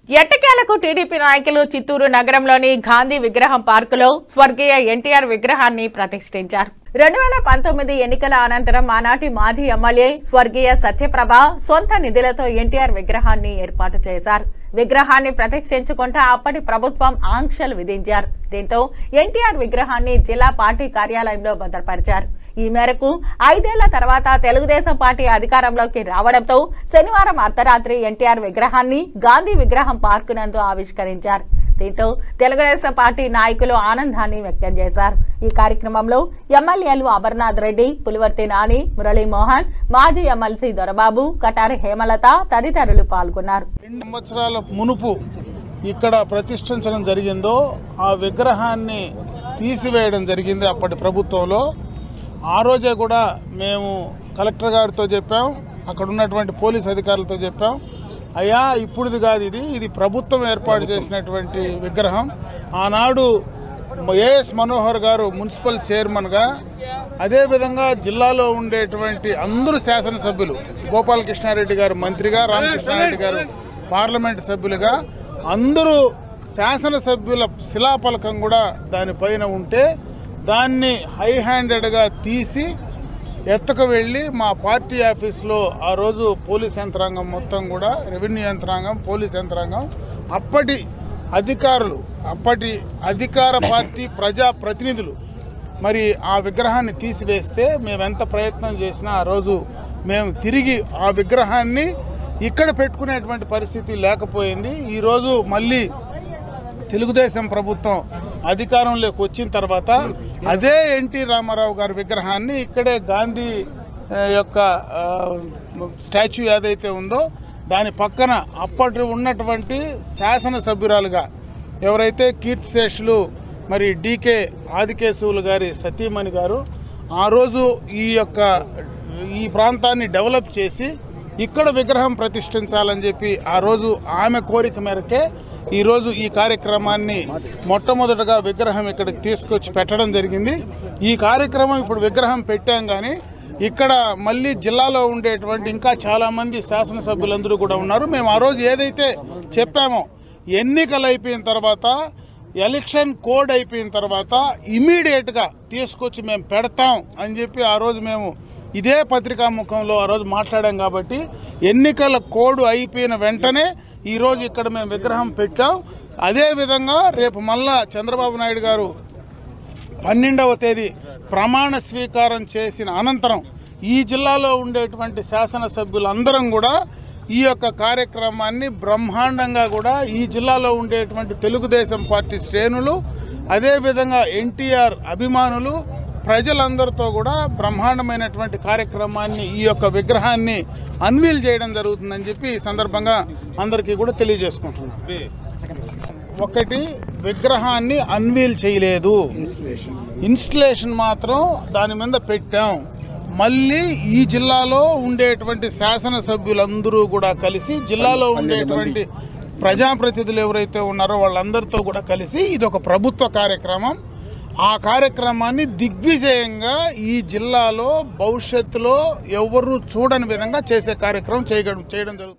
ఎట్టకేలకు టీడీపీ నాయకులు చిత్తూరు నగరంలోని గాంధీ విగ్రహం పార్కులో స్వర్గీయ ఎన్టీఆర్ విగ్రహాన్ని ప్రతిష్ఠించారు. 2019 ఎన్నికల అనంతరం ఆనాటి మాజీ ఎమ్మెల్యే స్వర్గీయ సత్యప్రభ సొంత నిధులతో ఎన్టీఆర్ విగ్రహాన్ని ఏర్పాటు చేశారు. విగ్రహాన్ని ప్రతిష్ఠించుకుంటూ అప్పటి ప్రభుత్వం ఆంక్షలు విధించారు. దీంతో ఎన్టీఆర్ విగ్రహాన్ని జిల్లా పార్టీ కార్యాలయంలో భద్రపరిచారు. ఈ మేరకు 5 ఏళ్ల తర్వాత తెలుగుదేశం పార్టీ అధికారంలోకి రావడంతో శనివారం అర్ధరాత్రి ఎన్టీఆర్ విగ్రహాన్ని గాంధీ విగ్రహం పార్కు నందు ఆవిష్కరించారు. దీంతో తెలుగుదేశం పార్టీ నాయకులు ఆనందాన్ని వ్యక్తం చేశారు. ఈ కార్యక్రమంలో ఎమ్మెల్యేలు అమర్నాథ్ రెడ్డి, పులివర్తి నాని, మురళీమోహన్, మాజీ ఎమ్మెల్సీ దొరబాబు, కటారి హేమలత తదితరులు పాల్గొన్నారు. 2 సంవత్సరాల మునుపు ఇక్కడ ప్రతిష్ఠించడం జరిగిందో ఆ విగ్రహాన్ని తీసివేయడం జరిగింది అప్పటి ప్రభుత్వంలో. ఆ రోజే కూడా మేము కలెక్టర్ గారితో చెప్పాం, అక్కడ ఉన్నటువంటి పోలీస్ అధికారులతో చెప్పాం, అయ్యా ఇప్పుడుది కాదు, ఇది ప్రభుత్వం ఏర్పాటు చేసినటువంటి విగ్రహం. ఆనాడు ఏఎస్ మనోహర్ గారు మున్సిపల్ చైర్మన్గా, అదేవిధంగా జిల్లాలో ఉండేటువంటి అందరూ శాసనసభ్యులు, గోపాలకృష్ణారెడ్డి గారు మంత్రిగా, రామకృష్ణారెడ్డి గారు పార్లమెంటు సభ్యులుగా, అందరూ శాసనసభ్యుల శిలాఫలకం కూడా దానిపైన ఉంటే దాన్ని హై హ్యాండెడ్గా తీసి ఎత్తుకు వెళ్ళి మా పార్టీ ఆఫీస్లో ఆ రోజు పోలీస్ యంత్రాంగం మొత్తం కూడా, రెవెన్యూ యంత్రాంగం, పోలీస్ యంత్రాంగం, అప్పటి అధికారులు, అప్పటి అధికార పార్టీ ప్రజాప్రతినిధులు మరి ఆ విగ్రహాన్ని తీసివేస్తే మేము ఎంత ప్రయత్నం చేసినా ఆ రోజు మేము తిరిగి ఆ విగ్రహాన్ని ఇక్కడ పెట్టుకునేటువంటి పరిస్థితి లేకపోయింది. ఈరోజు మళ్ళీ తెలుగుదేశం ప్రభుత్వం అధికారంలోకి వచ్చిన తర్వాత అదే ఎన్టీ రామారావు గారి విగ్రహాన్ని ఇక్కడే గాంధీ యొక్క స్టాచ్యూ ఏదైతే ఉందో దాని పక్కన అప్పటి ఉన్నటువంటి శాసనసభ్యురాలుగా ఎవరైతే కీర్తిశేషులు మరి డీకే ఆదికేశవులు గారి సతీమణి గారు ఆ రోజు ఈ ప్రాంతాన్ని డెవలప్ చేసి ఇక్కడ విగ్రహం ప్రతిష్ఠించాలని చెప్పి ఆ రోజు ఆమె కోరిక మేరకే ఈరోజు ఈ కార్యక్రమాన్ని మొట్టమొదటగా విగ్రహం ఇక్కడికి తీసుకొచ్చి పెట్టడం జరిగింది. ఈ కార్యక్రమం ఇప్పుడు విగ్రహం పెట్టాం, కానీ ఇక్కడ మళ్ళీ జిల్లాలో ఉండేటువంటి ఇంకా చాలామంది శాసనసభ్యులందరూ కూడా ఉన్నారు. మేము ఆ రోజు ఏదైతే చెప్పామో ఎన్నికలు అయిపోయిన తర్వాత, ఎలక్షన్ కోడ్ అయిపోయిన తర్వాత ఇమీడియట్గా తీసుకొచ్చి మేము పెడతాం అని చెప్పి ఆ రోజు మేము ఇదే పత్రికా ముఖంలో ఆ రోజు మాట్లాడాం. కాబట్టి ఎన్నికల కోడ్ అయిపోయిన వెంటనే ఈరోజు ఇక్కడ మేము విగ్రహం పెట్టాం. అదేవిధంగా రేపు మళ్ళా చంద్రబాబు నాయుడు గారు 12వ తేదీ ప్రమాణ స్వీకారం చేసిన అనంతరం ఈ జిల్లాలో ఉండేటువంటి శాసనసభ్యులందరం కూడా ఈ యొక్క కార్యక్రమాన్ని బ్రహ్మాండంగా కూడా ఈ జిల్లాలో ఉండేటువంటి తెలుగుదేశం పార్టీ శ్రేణులు, అదేవిధంగా ఎన్టీఆర్ అభిమానులు, ప్రజలందరితో కూడా బ్రహ్మాండమైనటువంటి కార్యక్రమాన్ని, ఈ యొక్క విగ్రహాన్ని అన్వీల్ చేయడం జరుగుతుందని చెప్పి ఈ సందర్భంగా అందరికీ కూడా తెలియజేసుకుంటున్నాం. ఒకటి, విగ్రహాన్ని అన్వీల్ చేయలేదు, ఇన్స్టలేషన్ మాత్రం దాని మీద పెట్టాం. మళ్ళీ ఈ జిల్లాలో ఉండేటువంటి శాసనసభ్యులందరూ కూడా కలిసి, జిల్లాలో ఉండేటువంటి ప్రజాప్రతినిధులు ఎవరైతే ఉన్నారో వాళ్ళందరితో కూడా కలిసి ఇది ఒక ప్రభుత్వ కార్యక్రమం. ఆ కార్యక్రమాన్ని దిగ్విజయంగా ఈ జిల్లాలో భవిష్యత్తులో ఎవరు చూడని విధంగా చేసే కార్యక్రమం చేయడం జరుగుతుంది.